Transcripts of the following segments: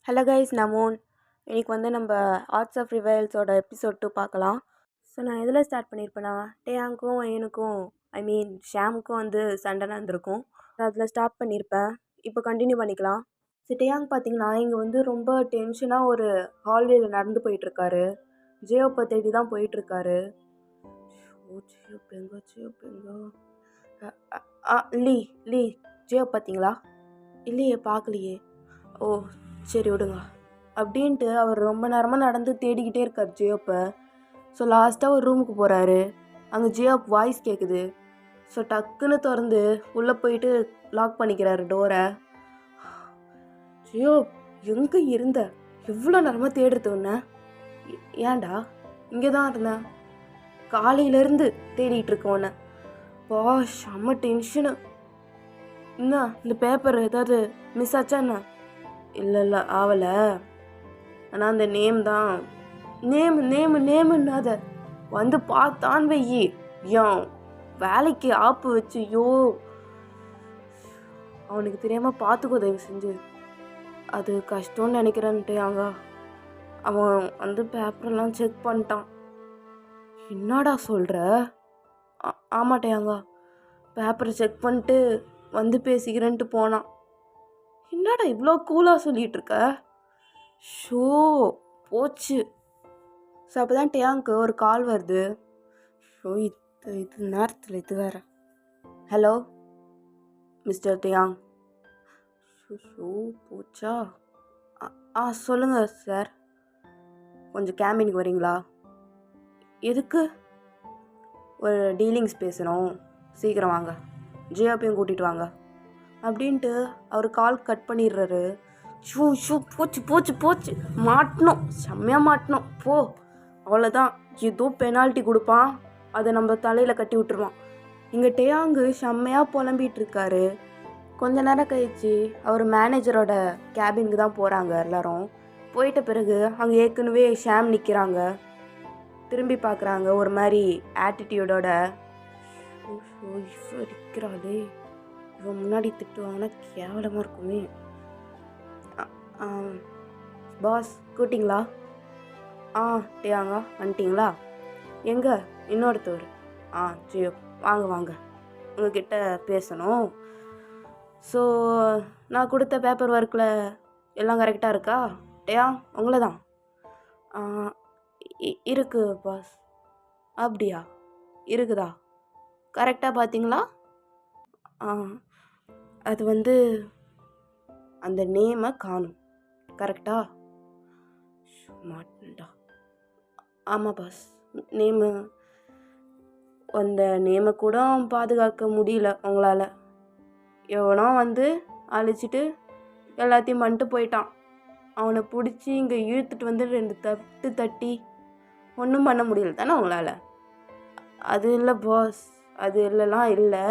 Hello guys, நான் மோன். இன்றைக்கி நம்ம ஆர்ட்ஸ் ஆஃப் ரிவைல்ஸோட எபிசோட் 2 பார்க்கலாம். ஸோ நான் எதில் ஸ்டார்ட் பண்ணியிருப்பேன்னா, டேயாங்க்கும் எனக்கும் ஷாமுக்கும் சண்டை நடந்திருக்கும். அதில் ஸ்டாப் பண்ணியிருப்பேன். இப்போ கண்டினியூ பண்ணிக்கலாம். ஸோ டேயாங் பார்த்தீங்கன்னா இங்கே ரொம்ப டென்ஷனாக ஒரு ஹால்வேல நடந்து போயிட்டுருக்காரு. ஜியோப்பை தேடி தான் போயிட்டுருக்காரு. லீ ஜியோ பார்த்தீங்களா? இல்லையே, பார்க்கலையே. ஓ சரி விடுங்க அப்படின்ட்டு அவர் ரொம்ப நேரமாக நடந்து தேடிக்கிட்டே இருக்கார் ஜியோப்பை. ஸோ லாஸ்ட்டாக ஒரு ரூமுக்கு போகிறாரு. அங்கே ஜியோப் வாய்ஸ் கேட்குது. ஸோ டக்குன்னு திறந்து உள்ளே போயிட்டு லாக் பண்ணிக்கிறாரு டோரை. ஜியோப், எங்கே இருந்த? எவ்வளோ நேரமாக தேடுறது உன்ன? ஏன்டா? இங்கே தான் இருந்தேன், காலையிலேருந்து தேடிட்டு இருக்கேன் உன்னை. பா, செம்ம டென்ஷனு. என்ன இந்த பேப்பர் ஏதாவது மிஸ் ஆச்சா என்ன? இல்லை ஆவலை. ஆனால் அந்த நேம் தான் நேமுன்னாத வந்து பார்த்தான் வெய்யி. ஏன் வேலைக்கு ஆப்பு வச்சு அவனுக்கு தெரியாமல் பார்த்துக்கோ தயவு செஞ்சு. அது கஷ்டம்னு நினைக்கிறேன்ட்டேயாங்க. அவன் பேப்பரெல்லாம் செக் பண்ணிட்டான். என்னடா சொல்கிற? ஆமாட்டேயாங்க, பேப்பரை செக் பண்ணிட்டு பேசிக்கிறேன்ட்டு போனான். என்னடா இவ்வளோ கூலாக சொல்லிகிட்டு இருக்க? ஷோ போச்சு. ஸோ அப்போ தான் டேயாங்க்கு ஒரு கால் வருது. ஷோ இது நேரத்தில் இது வேறு. Hello mister டேயாங். ஷோ போச்சா? சொல்லுங்கள் சார். கொஞ்சம் கேம்பினுக்கு வரீங்களா? எதுக்கு? ஒரு டீலிங்ஸ் பேசணும், சீக்கிரம் வாங்க. ஜியோப்பையும் கூட்டிகிட்டு வாங்க அப்படின்ட்டு அவர் கால் கட் பண்ணிடுறாரு. போச்சு மாட்டணும், செம்மையாக மாட்டணும். போ, அவ்வளோதான். ஏதோ பெனால்ட்டி கொடுப்பான், அதை நம்ம தலையில் கட்டி விட்டுருவான். இங்கே டேயாங்கு செம்மையாக புலம்பிகிட்டு இருக்காரு. கொஞ்ச நேரம் கழிச்சு அவர் மேனேஜரோட கேபினுக்கு தான் போகிறாங்க எல்லாரும். போயிட்ட பிறகு அங்கே ஏற்கனவே ஷாம் நிற்கிறாங்க. திரும்பி பார்க்குறாங்க ஒரு மாதிரி ஆட்டிடியூடோட. இருக்கிறாளே, இவன் முன்னாடி திட்டுவாங்கன்னா கேவலமாக இருக்குமே. பாஸ் கூட்டிங்களா? டேயாங்க வந்துட்டிங்களா? எங்கே இன்னொருத்தவர்? ஜியோ, வாங்க உங்ககிட்ட பேசணும். ஸோ நான் கொடுத்த பேப்பர் ஒர்க்கில் எல்லாம் கரெக்டாக இருக்கா? டேயா, உங்களை தான். இருக்கு பாஸ். அப்படியா? இருக்குதா? கரெக்டாக பார்த்தீங்களா? அது அந்த நேமை காணும். கரெக்டா? மாட்டேன்டா. ஆமாம் பாஸ், அந்த நேமை கூட பாதுகாக்க முடியல உங்களால். எவனோ அழிச்சிட்டு எல்லாத்தையும் பண்ணிட்டு போயிட்டான். அவனை பிடிச்சி இங்கே இழுத்துட்டு 2 தட்டு தட்டி ஒன்றும் பண்ண முடியல தானே உங்களால்? அது இல்லை பாஸ், அது இல்லைலாம் இல்லை.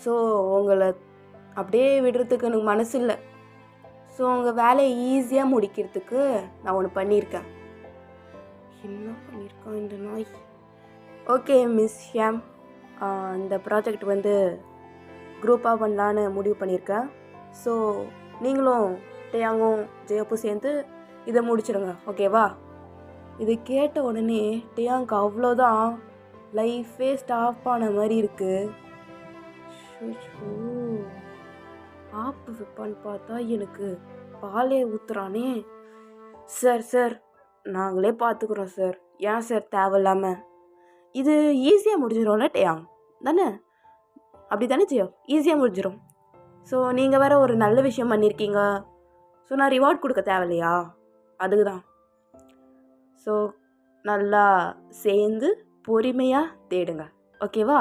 ஸோ உங்களை அப்படியே விடுறதுக்கு எனக்கு மனசு இல்லை. ஸோ உங்கள் வேலையை ஈஸியாக முடிக்கிறதுக்கு நான் ஒன்று பண்ணியிருக்கேன். என்ன பண்ணியிருக்கான் இந்த நாய்? ஓகே மிஸ் ஷாம், இந்த ப்ராஜெக்ட் குரூப்பாக பண்ணலான்னு முடிவு பண்ணியிருக்கேன். ஸோ நீங்களும் டேயாங்கும் ஜெயப்பும் சேர்ந்து இதை முடிச்சிடுங்க, ஓகேவா? இதை கேட்ட உடனே டேயாங்க்கு அவ்வளோதான், லைஃபே ஸ்டாப் ஆன மாதிரி இருக்குது. ஆப்பு வைப்பான்னு பார்த்தா எனக்கு பாலே ஊத்துறானே. சார் நாங்களே பார்த்துக்குறோம் சார். ஏன் சார் தேவையில்லாமல்? இது ஈஸியாக முடிஞ்சிடும்ல டேயாங் தானே? அப்படி தானே ஜியோ? ஈஸியாக முடிஞ்சிடும். ஸோ நீங்கள் வேறு ஒரு நல்ல விஷயம் பண்ணியிருக்கீங்க. ஸோ நான் ரிவார்ட் கொடுக்க தேவையில்லையா? அதுக்கு தான். ஸோ நல்லா சேர்ந்து பொறுமையாக தேடுங்க, ஓகேவா?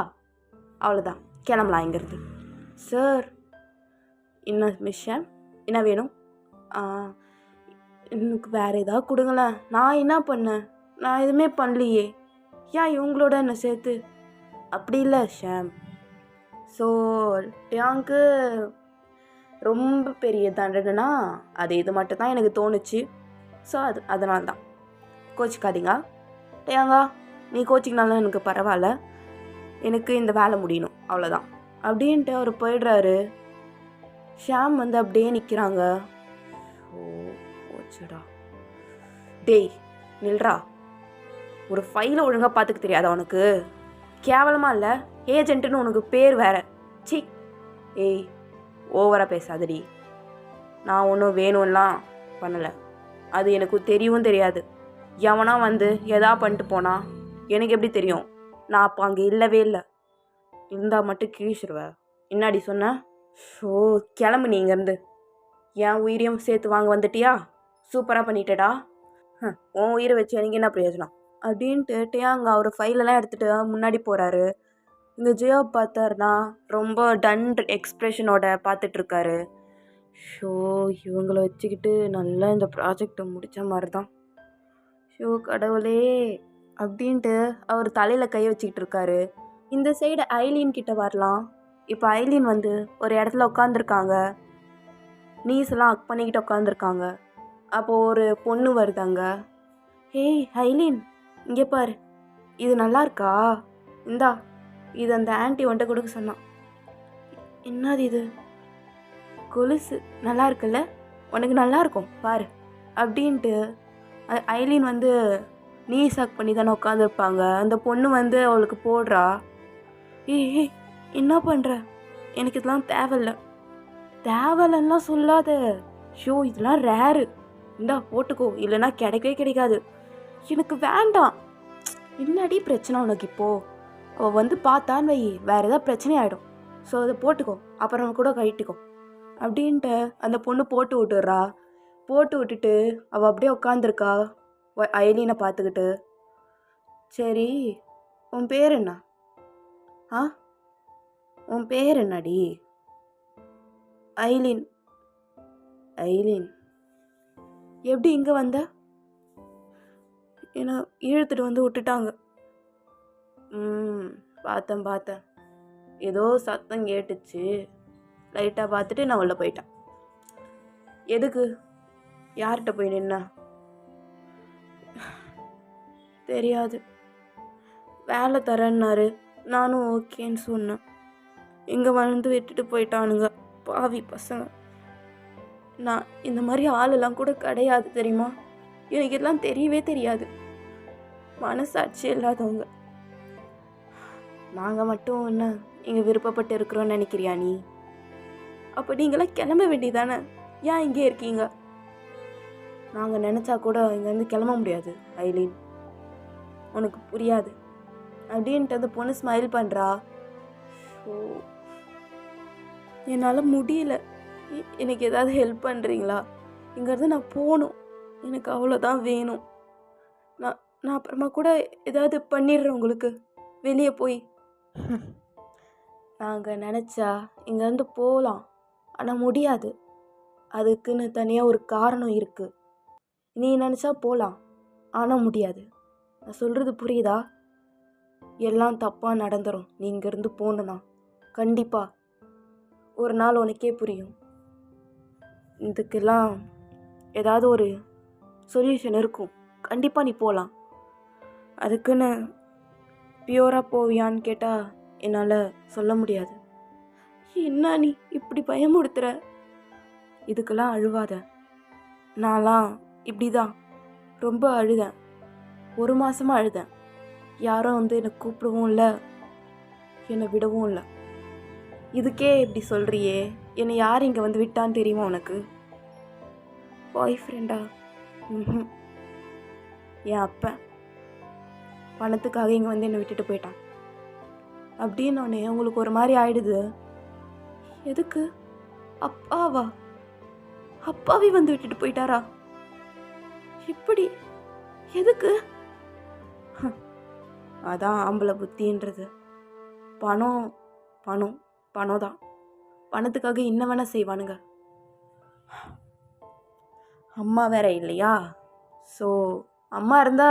அவ்வளோதான், கிளம்பலாம் இங்கேருந்து. சார் என்ன மிஷன்? என்ன வேணும்? எனக்கு வேறு ஏதாவது கொடுங்களேன். நான் என்ன பண்ணேன்? நான் எதுவுமே பண்ணலையே. ஏன் இவங்களோட என்ன சேர்த்து? அப்படி இல்லை ஷாம். ஸோ டேயாங்க்கு ரொம்ப பெரிய தண்டனைனா அது இது மட்டும் தான் எனக்கு தோணுச்சு. ஸோ அதனால தான். கோச்சிக்காதீங்க டேயாங்கா, நீ கோச்சிக்கினாலும் எனக்கு பரவாயில்ல. எனக்கு இந்த வேலை முடியணும், அவ்வளோதான் அப்படின்ட்டு அவர் போயிடுறாரு. ஷாம் அப்படியே நிற்கிறாங்க. ஓ போச்சுடா. டேய் நில்றா. ஒரு ஃபைலை ஒழுங்காக பார்த்துக்க தெரியாதா உனக்கு? கேவலமாக இல்லை? ஏஜென்ட்டுன்னு உனக்கு பேர் வேற. சி. ஏய் ஓவராக பேசாதடி. நான் ஒன்றும் வேணும்லாம் பண்ணலை. அது எனக்கு தெரியவும் தெரியாது. எவனா வந்து எதா பண்ணிட்டு போனா எனக்கு எப்படி தெரியும்? நான் அப்போ அங்கே இல்லவே இல்லை. இருந்தால் மட்டும் கிழிச்சிருவேன். என்னாடி சொன்ன? ஷோ கிளம்பு நீ இங்கேருந்து. என் உயிரையும் சேர்த்து வாங்க வந்துட்டியா? சூப்பராக பண்ணிட்டடா. உன் உயிரை வச்சு எனக்கு என்ன பிரயோஜனம் அப்படின்ட்டு டேயாங்க அவர் ஃபைலெல்லாம் எடுத்துகிட்டு முன்னாடி போகிறாரு. இந்த ஜியோ பார்த்தாருனா ரொம்ப டன் எக்ஸ்ப்ரெஷனோட பார்த்துட்ருக்காரு. ஷோ இவங்கள வச்சுக்கிட்டு நல்லா இந்த ப்ராஜெக்டை முடித்த மாதிரி தான். ஷோ கடவுளே அப்படின்ட்டு அவர் தலையில் கை வச்சுக்கிட்டு இருக்காரு. இந்த சைடு ஐலீன் கிட்ட வரலாம். இப்போ ஐலீன் வந்து ஒரு இடத்துல உட்காந்துருக்காங்க. நீஸ் எல்லாம் அக் பண்ணிக்கிட்டு உட்காந்துருக்காங்க. அப்போது ஒரு பொண்ணு வருதாங்க. ஹேய் ஐலீன் இங்கே பாரு, இது நல்லா இருக்கா? இந்தா இது அந்த ஆன்ட்டி வந்துட்டு கொடுக்க சொன்னான். என்னது இது? கொலுசு நல்லா இருக்குல்ல, உனக்கு நல்லா இருக்கும் பாரு அப்படின்ட்டு ஐலீன் வந்து நீ சாக் பண்ணி தானே உட்காந்துருப்பாங்க. அந்த பொண்ணு வந்து அவளுக்கு போடுறா. ஏய் என்ன பண்ணுற? எனக்கு இதெல்லாம் தேவையில்லாம் சொல்லாத. ஷோ இதெல்லாம் ரேரு. இந்தா போட்டுக்கோ, இல்லைன்னா கிடைக்கவே கிடைக்காது. எனக்கு வேண்டாம். என்னடி பிரச்சனை உனக்கு இப்போது? அவள் வந்து பார்த்தான்னு வை, வேறு ஏதாவது பிரச்சனை ஆகிடும். ஸோ அதை போட்டுக்கோ, அப்புறம் கூட கழிட்டுக்கோ அப்படின்ட்டு அந்த பொண்ணு போட்டு விட்டுறா. போட்டு விட்டுட்டு அவள் அப்படியே உட்காந்துருக்கா ஐலீனை பார்த்துக்கிட்டு. சரி உன் பேர் என்ன? உன் பேர் என்னடி? ஐலீன். ஐலீன் எப்படி இங்கே வந்த? என்னை இழுத்துட்டு வந்து விட்டுட்டாங்க. பார்த்தேன். ஏதோ சத்தம் கேட்டுச்சு, லைட்டாக பார்த்துட்டு நான் உள்ளே போயிட்டேன். எதுக்கு? யார்கிட்ட போய் நின்ன? தெரியாது. வேலை தரேன்னாரு, நானும் ஓகேன்னு சொன்னேன். இங்கே வந்து விட்டுட்டு போயிட்டானுங்க பாவி பசங்க. நான் இந்த மாதிரி ஆளெல்லாம் கூட கிடையாது தெரியுமா? எனக்கு இதெல்லாம் தெரியவே தெரியாது. மனசாட்சி இல்லாதவங்க. நாங்கள் மட்டும் என்ன இங்கே விருப்பப்பட்டு இருக்கிறோன்னு நினைக்கிறியா நீ? அப்போ நீங்களாம் கிளம்ப வேண்டியதானே? ஏன் இங்கே இருக்கீங்க? நாங்கள் நினச்சா கூட இங்கேருந்து கிளம்ப முடியாது ஐலீன், உனக்கு புரியாது அப்படின்ட்டு அந்த பொண்ணு ஸ்மைல் பண்ணுறா. ஸோ என்னால் முடியல. எனக்கு ஏதாவது ஹெல்ப் பண்ணுறீங்களா? இங்கேருந்து நான் போகணும், எனக்கு அவ்வளோதான் வேணும். நான் அப்புறமா கூட ஏதாவது பண்ணிடுறேன் உங்களுக்கு, வெளியே போய். நாங்கள் நினச்சா இங்கேருந்து போகலாம், ஆனால் முடியாது. அதுக்குன்னு தனியாக ஒரு காரணம் இருக்குது. நீ நினச்சா போகலாம், ஆனால் முடியாது. நான் சொல்கிறது புரியுதா? எல்லாம் தப்பாக நடந்துடும் நீ இங்கேருந்து போகணுன்னா. கண்டிப்பாக ஒரு நாள் உனக்கே புரியும். இதுக்கெல்லாம் ஏதாவது ஒரு சொல்யூஷன் இருக்கும். கண்டிப்பாக நீ போகலாம். அதுக்குன்னு பியூராக போவியான்னு கேட்டால் என்னால் சொல்ல முடியாது. என்ன நீ இப்படி பயமுடுத்துகிற? இதுக்கெல்லாம் அழுவாத. நான்லாம் இப்படி தான் ரொம்ப அழுதேன். 1 மாதமாக அழுதேன். யாரும் வந்து என்னை கூப்பிடவும் இல்லை, என்னை விடவும் இல்லை. இதுக்கே இப்படி சொல்கிறியே, என்னை யார் இங்கே வந்து விட்டான்னு தெரியுமா உனக்கு? பாய் ஃப்ரெண்டா? என் அப்பன் பணத்துக்காக இங்கே வந்து என்னை விட்டுட்டு போயிட்டான் அப்படின்னோடனே உங்களுக்கு ஒரு மாதிரி ஆயிடுது. எதுக்கு? அப்பாவா? அப்பாவே வந்து விட்டுட்டு போயிட்டாரா? இப்படி எதுக்கு? அதான் ஆம்பளை புத்தின்றது. பணம் பணம் பணம் தான். பணத்துக்காக என்ன வேணால் செய்வானுங்க. அம்மா வேற இல்லையா? ஸோ அம்மா இருந்தா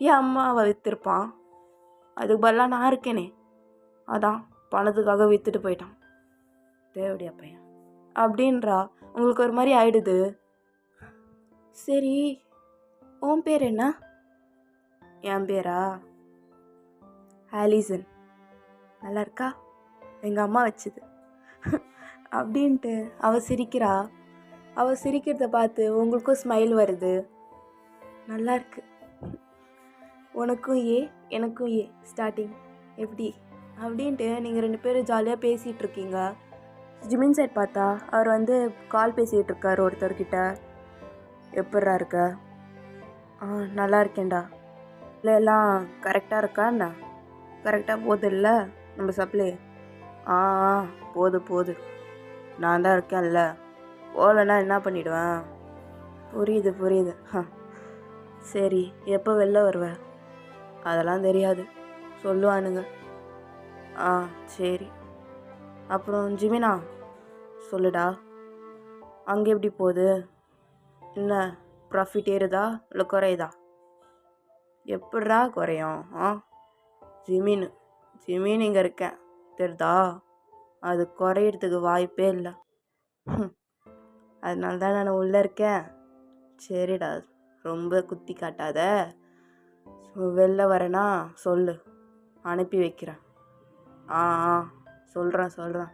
என் அம்மாவை விற்றுருப்பான். அதுக்கு பதிலாக நான் இருக்கேனே, அதான் பணத்துக்காக விற்றுட்டு போயிட்டான் தேவடியா பையன் அப்படின்றா. உங்களுக்கு ஒரு மாதிரி ஆயிடுது. சரி உன் பேர் என்ன? என் பேரா ஆலிசன். நல்லா இருக்கா? எங்கள் அம்மா வச்சுது அப்படின்ட்டு அவ சிரிக்கிறா. அவள் சிரிக்கிறத பார்த்து உங்களுக்கும் ஸ்மைல் வருது. நல்லா இருக்கு. உனக்கும் ஏ எனக்கும் ஏ ஸ்டார்டிங் எப்படி அப்படின்ட்டு நீங்கள் 2 பேரும் ஜாலியாக பேசிகிட்டு இருக்கீங்க. ஜிமின் சைட் பார்த்தா அவர் வந்து கால் பேசிகிட்டு இருக்கார் ஒருத்தர்கிட்ட. எப்பட்றா இருக்க? நல்லா இருக்கேன்டா. இல்லை எல்லாம் கரெக்டாக இருக்காண்ணா? கரெக்டாக போகுது இல்லை நம்ம சப்ளை? ஆ போகுது. நான் தான் இருக்கேன்ல, போகலன்னா என்ன பண்ணிவிடுவேன்? புரியுது. சரி, எப்போ வெளில வருவேன்? அதெல்லாம் தெரியாது, சொல்லுவானுங்க. சரி. அப்புறம் ஜிமினா சொல்லுடா, அங்கே எப்படி போகுது? என்ன ப்ராஃபிட் ஏறுதா இல்லை குறையுதா? எப்படிடா குறையும்? ஜிமின் இங்கே இருக்கேன் தெரியுதா? அது குறையிறதுக்கு வாய்ப்பே இல்லை. அதனால தான் நான் உள்ளே இருக்கேன். சரிடா, ரொம்ப குத்தி காட்டாத. வெளில வரேன்னா சொல்லு, அனுப்பி வைக்கிறேன். சொல்கிறேன்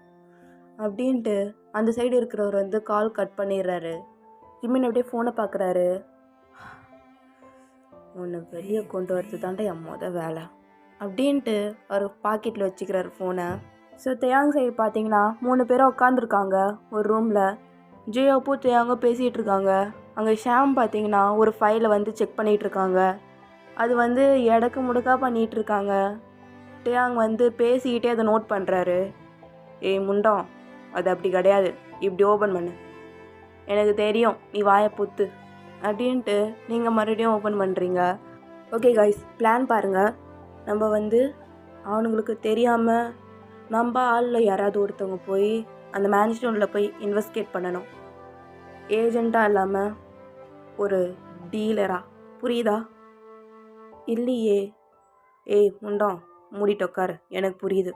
அப்படின்ட்டு அந்த சைடு இருக்கிறவர் வந்து கால் கட் பண்ணிடுறாரு. ஜிமின் அப்படியே ஃபோனை பார்க்குறாரு. உன்னை வெளியே கொண்டு வரது தாண்டா என் வேலை அப்படின்ட்டு அவர் பாக்கெட்டில் வச்சுக்கிறாரு ஃபோனை. ஸோ தேயாங் சைடு பார்த்தீங்கன்னா 3 பேரும் உட்காந்துருக்காங்க ஒரு ரூமில். ஜியோப்பூ தேயாங்கும் பேசிகிட்டு இருக்காங்க. அங்கே ஷாம் பார்த்தீங்கன்னா ஒரு ஃபைலை வந்து செக் பண்ணிகிட்ருக்காங்க. அது வந்து எடக்கு முடுக்கா பண்ணிகிட்ருக்காங்க. டேயாங் வந்து பேசிக்கிட்டே அதை நோட் பண்ணுறாரு. ஏய் முண்டம், அது அப்படி கிடையாது, இப்படி ஓப்பன் பண்ணு, எனக்கு தெரியும் நீ வாயை புத்து அப்படின்ட்டு நீங்கள் மறுபடியும் ஓப்பன் பண்ணுறீங்க. ஓகே காய்ஸ், பிளான் பாருங்கள். நம்ம வந்து அவனுங்களுக்கு தெரியாமல் நம்ம ஆளில் யாராவது ஒருத்தவங்க போய் அந்த மேன்ஷனில் போய் இன்வெஸ்டிகேட் பண்ணணும். ஏஜெண்ட்டாக இல்லாமல் ஒரு டீலராக. புரியுதா? இல்லையே. ஏய் முண்டம், மூடிட்டு உட்காரு, எனக்கு புரியுது.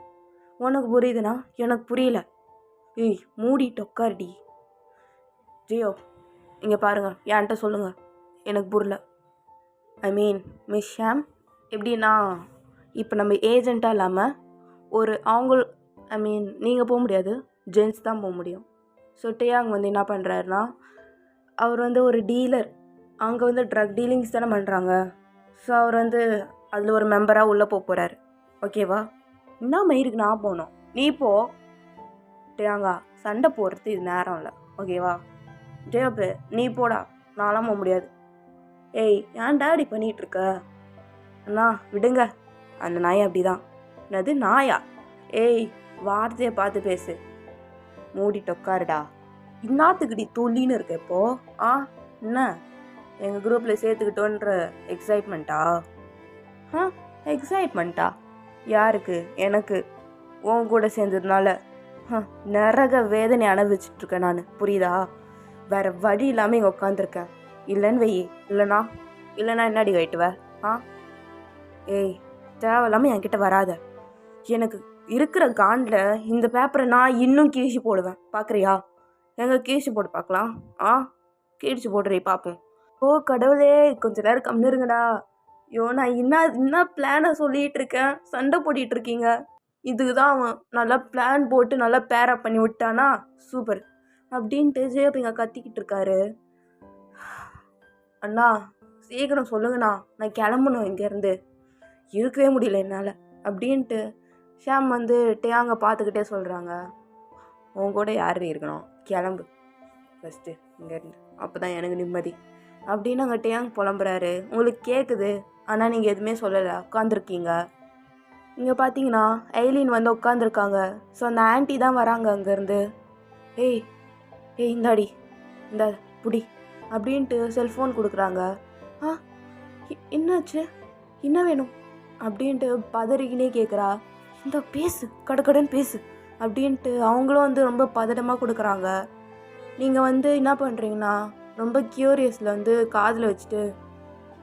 உனக்கு புரியுதுன்னா எனக்கு புரியல. ஏய் மூடிட்டு உட்காருடி. ஜியோ இங்கே பாருங்கள், என்கிட்ட சொல்லுங்கள், எனக்கு புரியல. ஐ மீன் மிஸ் ஷாம், எப்படின்னா இப்போ நம்ம ஏஜெண்ட்டாக இல்லாமல் ஒரு நீங்கள் போக முடியாது, ஜென்ஸ் தான் போக முடியும். ஸோ டேயாங் வந்து என்ன பண்ணுறாருனா, அவர் வந்து ஒரு டீலர். அங்கே வந்து ட்ரக் டீலிங்ஸ் தானே பண்ணுறாங்க. ஸோ அவர் வந்து அதில் ஒரு மெம்பராக உள்ளே போகிறாரு. ஓகேவா? என்ன மயிருக்கு நான் போகணும், நீ போ. டேயாங்கா, சண்டை போடுறது இது நேரம் இல்லை, ஓகேவா? ஜெயப்பு நீ போடா, நான்லாம் போக முடியாது. ஏய் ஏன் டாடி பண்ணிகிட்ருக்க? அண்ணா விடுங்க, அந்த நாயை அப்படி தான். என்னது நாயா? ஏய் வார்த்தையை பார்த்து பேசு, மூடிட்டு உட்காருடா. இன்னாத்துக்குடி துள்ளின்னு இருக்க இப்போ? என்ன எங்கள் குரூப்பில் சேர்த்துக்கிட்டோன்ற எக்ஸைட்மெண்ட்டா? எக்ஸைட்மெண்ட்டா? யாருக்கு? எனக்கு. உன் கூட சேர்ந்ததுனால நரக வேதனை அனுபவிச்சிட்ருக்கேன் நான், புரியுதா? வேறு வழி இல்லாமல் இங்கே உட்காந்துருக்கேன். இல்லைன்னு வெயி, இல்லைனா என்னடி கட்டுவ? ஏய் தேவையில்லாமல் என்கிட்ட வராத. எனக்கு இருக்கிற காண்டில் இந்த பேப்பரை நான் இன்னும் கீழ்ச்சி போடுவேன், பார்க்குறியா? எங்கே கீழ்ச்சி போட்டு பார்க்கலாம்? கீழ்ச்சி போடுறீ பார்ப்போம். ஓ கடவுளே, கொஞ்சம் நேரம் கம்மிருங்கடா. ஐயோ நான் என்ன பிளானை சொல்லிகிட்டு இருக்கேன், சண்டை போட்டிகிட்டு இருக்கீங்க. இதுக்கு தான் அவன் நல்லா பிளான் போட்டு நல்லா பேரப் பண்ணி விட்டானா, சூப்பர் அப்படின்ட்டு ஜெயப்பிங்க கத்திக்கிட்டு இருக்காரு. அண்ணா சீக்கிரம் சொல்லுங்கண்ணா, நான் கிளம்பணும் இங்கேருந்து, இருக்கவே முடியல என்னால் அப்படின்ட்டு ஷாம் வந்து டேயாங்க பார்த்துக்கிட்டே சொல்கிறாங்க. உன் கூட யார் இருக்கணும், கிளம்பு ஃபஸ்ட்டு இங்கேருந்து, அப்போ தான் எனக்கு நிம்மதி அப்படின்னு அங்கே டேயாங் புலம்புறாரு. உங்களுக்கு கேட்குது, ஆனால் நீங்கள் எதுவுமே சொல்லலை, உட்காந்துருக்கீங்க. இங்கே பார்த்தீங்கன்னா ஐலின் வந்து உட்காந்துருக்காங்க. ஸோ அந்த ஆன்ட்டி தான் வராங்க அங்கேருந்து. ஏய் இந்தாடி, இந்த புடி அப்படின்ட்டு செல்ஃபோன் கொடுக்குறாங்க. என்னாச்சு, என்ன வேணும் அப்படின்ட்டு பதறிக்கினே கேட்குறா. இந்த பேசு, கடக்கடன் பேசு அப்படின்ட்டு அவங்களும் வந்து ரொம்ப பதட்டமாக கொடுக்குறாங்க. நீங்கள் வந்து என்ன பண்ணுறீங்கன்னா, ரொம்ப க்யூரியஸில் வந்து காதில் வச்சுட்டு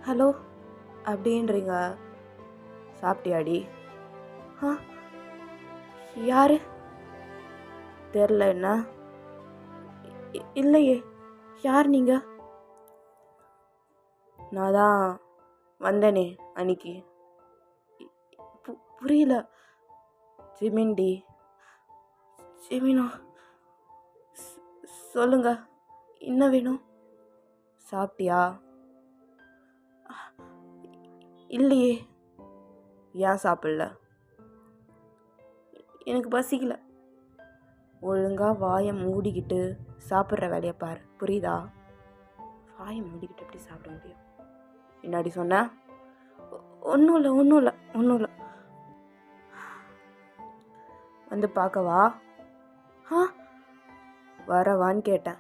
ஹலோ அப்படின்றீங்க. சாப்பிட்டியாடி? யாரு தெரில. என்ன? இல்லையே, யார் நீங்கள்? நான் தான் வந்தேனே அன்னைக்கு. புரியல. ஜிமின்டி. ஜிமினா சொல்லுங்க, என்ன வேணும்? சாப்பிட்டியா? இல்லையே. ஏன் சாப்பிடல? எனக்கு பசிக்கல. ஒழுங்காக வாயை மூடிக்கிட்டு சாப்பிட்ற வேலையை பாரு, புரியுதா? வாயை மூடிக்கிட்டு எப்படி சாப்பிட முடியும்? என்னாடி சொன்ன? ஒன்றும் இல்லை. வந்து பார்க்கவா? ஆ, வரவான்னு கேட்டேன்.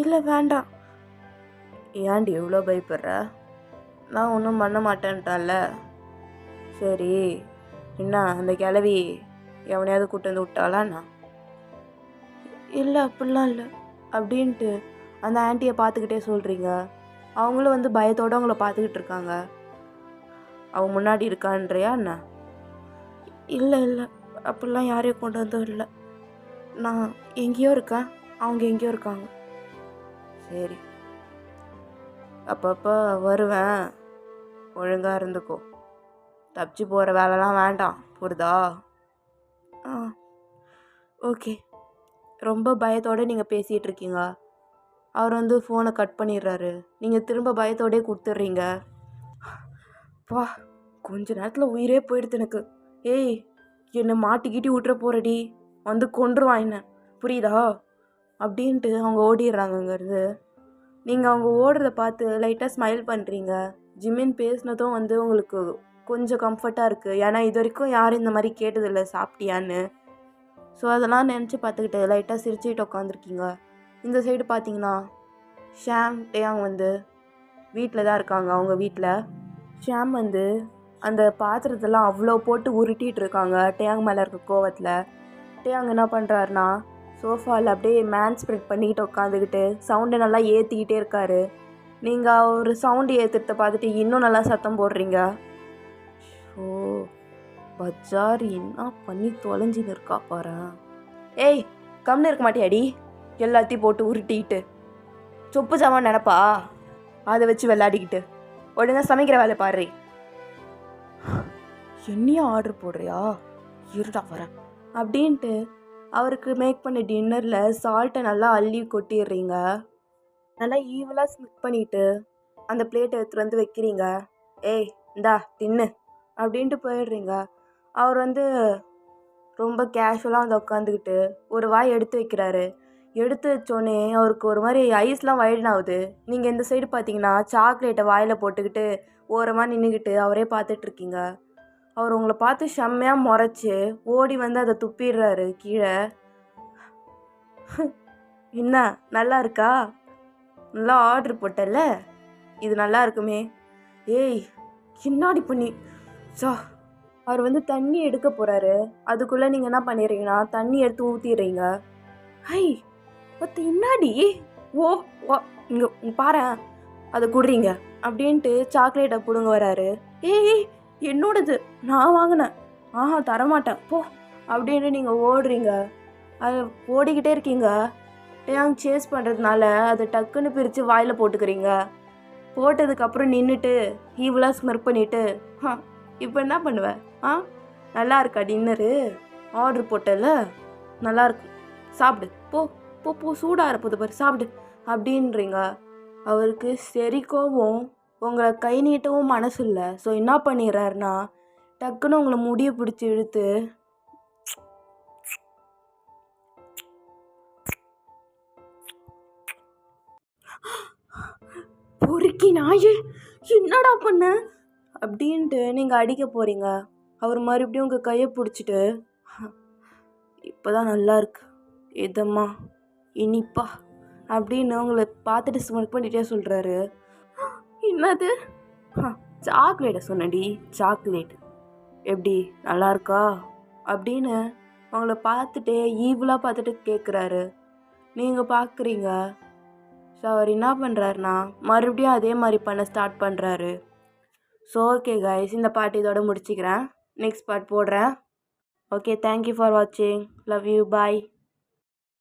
இல்லை வேண்டாம். ஏன்டி எவ்வளோ பயப்படுற? நான் ஒன்றும் பண்ண மாட்டேன்ட்டான்ல. சரி, என்ன அந்த கிளவி எவனையாவது கூட்டு வந்து விட்டாளாண்ணா? இல்லை, அப்படிலாம் இல்லை அப்படின்ட்டு அந்த ஆண்டியை பார்த்துக்கிட்டே சொல்கிறீங்க. அவங்களும் வந்து பயத்தோடு அவங்கள பார்த்துக்கிட்டு இருக்காங்க. அவங்க முன்னாடி இருக்கான்றியா என்ன? இல்லை அப்படிலாம் யாரையும் கொண்டு வந்தோம் இல்லை. நான் எங்கேயோ இருக்கேன், அவங்க எங்கேயோ இருக்காங்க. சரி, அப்பப்போ வருவேன், ஒழுங்காக இருந்துக்கோ. தப்பிச்சு போகிற வேலைலாம் வேண்டாம், புரியுதா? ஆ, ஓகே. ரொம்ப பயத்தோடு நீங்கள் பேசிகிட்டு இருக்கீங்க. அவர் வந்து ஃபோனை கட் பண்ணிடுறாரு. நீங்கள் திரும்ப பயத்தோடே கொடுத்துட்றீங்க. வா, கொஞ்ச நேரத்தில் உயிரே போயிடுது எனக்கு. ஏய், என்னை மாட்டிக்கிட்டி விட்டுற போகிறடி, வந்து கொன்றுவான் என்ன, புரியுதா? அப்படின்ட்டு அவங்க ஓடிடுறாங்க அங்கேருந்து. நீங்கள் அவங்க ஓடுறத பார்த்து லைட்டாக ஸ்மைல் பண்ணுறீங்க. ஜிம்மின் பேசினதும் வந்து உங்களுக்கு கொஞ்சம் கம்ஃபர்ட்டாக இருக்குது. ஏன்னா இது வரைக்கும் யாரும் இந்த மாதிரி கேட்டதில்லை சாப்பிட்டியான்னு. ஸோ அதெல்லாம் நினச்சி பார்த்துக்கிட்டு லைட்டாக சிரிச்சுக்கிட்டு உட்காந்துருக்கீங்க. இந்த சைடு பார்த்தீங்கன்னா ஷாம் டேயாங் வந்து வீட்டில் தான் இருக்காங்க. அவங்க வீட்டில் ஷாம் வந்து அந்த பாத்திரத்தெல்லாம் அவ்வளோ போட்டு உருட்டிகிட்டு இருக்காங்க டேயாங் மேலே இருக்க கோவத்தில். டேயாங் என்ன பண்ணுறாருனா சோஃபாவில் அப்படியே மேன் ஸ்ப்ரெட் பண்ணிக்கிட்டு உட்காந்துக்கிட்டு சவுண்டை நல்லா ஏற்றிக்கிட்டே இருக்காரு. நீங்கள் ஒரு சவுண்டு ஏற்றுறத பார்த்துட்டு இன்னும் நல்லா சத்தம் போடுறீங்க. ஓ, பஜார் என்ன பண்ணி தொலைஞ்சின்னு இருக்கா பாரு. ஏய், கம்னு இருக்க மாட்டியாடி? எல்லாத்தையும் போட்டு உருட்டிக்கிட்டு சொப்பு சாமான் நினப்பா, அதை வச்சு விளையாடிக்கிட்டு உடனே சமைக்கிற வேலை பாரு. என்னையும் ஆர்டர் போடுறியா? இருடா வரேன் அப்படின்ட்டு அவருக்கு மேக் பண்ண டின்னரில் சால்ட்டை நல்லா அள்ளி கொட்டிடுறீங்க. நல்லா ஈவலாக ஸ்மிக் பண்ணிவிட்டு அந்த பிளேட்டை எடுத்துகிட்டு வந்து வைக்கிறீங்க. ஏய், இந்தா தின்னு அப்படின்ட்டு போயிடுறீங்க. அவர் வந்து ரொம்ப கேஷுவலாக வந்து உட்காந்துக்கிட்டு ஒரு வாய் எடுத்து வைக்கிறாரு. எடுத்து வச்சோடனே அவருக்கு ஒரு மாதிரி ஐஸ்லாம் வைடன் ஆகுது. நீங்கள் இந்த சைடு பார்த்தீங்கன்னா சாக்லேட்டை வாயில் போட்டுக்கிட்டு ஓரமாக நின்றுக்கிட்டு அவரே பார்த்துட்ருக்கீங்க. அவர் உங்களை பார்த்து செம்மையாக முறைச்சி ஓடி வந்து அதை துப்பிடுறாரு கீழே. என்ன நல்லா இருக்கா? நல்லா ஆர்டர் போட்டல, இது நல்லா இருக்குமே. ஏய், கின்னாடி பண்ணி சா. அவர் வந்து தண்ணி எடுக்க போகிறாரு. அதுக்குள்ளே நீங்கள் என்ன பண்ணிடுறீங்கன்னா தண்ணி எடுத்து ஊற்றிடுறீங்க. ஹை, பத்து இன்னாடி ஓ ஓ இங்கே பாரு, அதை குடுறீங்க அப்படின்ட்டு சாக்லேட்டை பிடுங்க வராரு. ஏய், என்னோடது, நான் வாங்கினேன், ஆஹா தரமாட்டேன் போ அப்படின்னு நீங்கள் ஓடுறீங்க. அது ஓடிக்கிட்டே இருக்கீங்க. டேயாங் சேஸ் பண்ணுறதுனால அதை டக்குன்னு பிரித்து வாயில் போட்டுக்கிறீங்க. போட்டதுக்கப்புறம் நின்றுட்டு ஈவலாக ஸ்மெர்க் பண்ணிவிட்டு இப்போ என்ன பண்ணுவேன்? நல்லா இருக்கா டின்னரு? ஆர்டர் போட்டல, நல்லாயிருக்கு, சாப்பிடு, போ போ போ, சூடாக இருப்பது பாரு, சாப்பிடு அப்படின்றீங்க. அவருக்கு சரி கோவம், உங்களை கை நீட்டவும் மனசு இல்லை. ஸோ என்ன பண்ணிடுறாருன்னா டக்குன்னு உங்களை முடியை பிடிச்சி இழுத்து பொறுக்கி நாயே என்னடா பண்ண அப்படின்ட்டு நீங்கள் அடிக்க போகிறீங்க. அவர் மறுபடியும் உங்கள் கையை பிடிச்சிட்டு இப்போ தான் நல்லா இருக்கு, இதம்மா இனிப்பா அப்படின்னு உங்களை பார்த்துட்டு ஸ்மெல் பண்ணிகிட்டே சொல்கிறாரு. என்னது? சாக்லேட்டை சொன்னடி, சாக்லேட் எப்படி நல்லா இருக்கா அப்படின்னு அவங்கள பார்த்துட்டே ஈவலாக பார்த்துட்டு கேட்குறாரு. நீங்கள் பார்க்குறீங்க. ஸோ அவர் என்ன பண்ணுறாருனா மறுபடியும் அதே மாதிரி பண்ண ஸ்டார்ட் பண்ணுறாரு. ஸோ ஓகே கைஸ், இந்த பார்ட் இதோட முடிச்சுக்கிறேன். நெக்ஸ்ட் பார்ட் போடுறேன். ஓகே, தேங்க்யூ ஃபார் வாட்சிங். Love you, bye.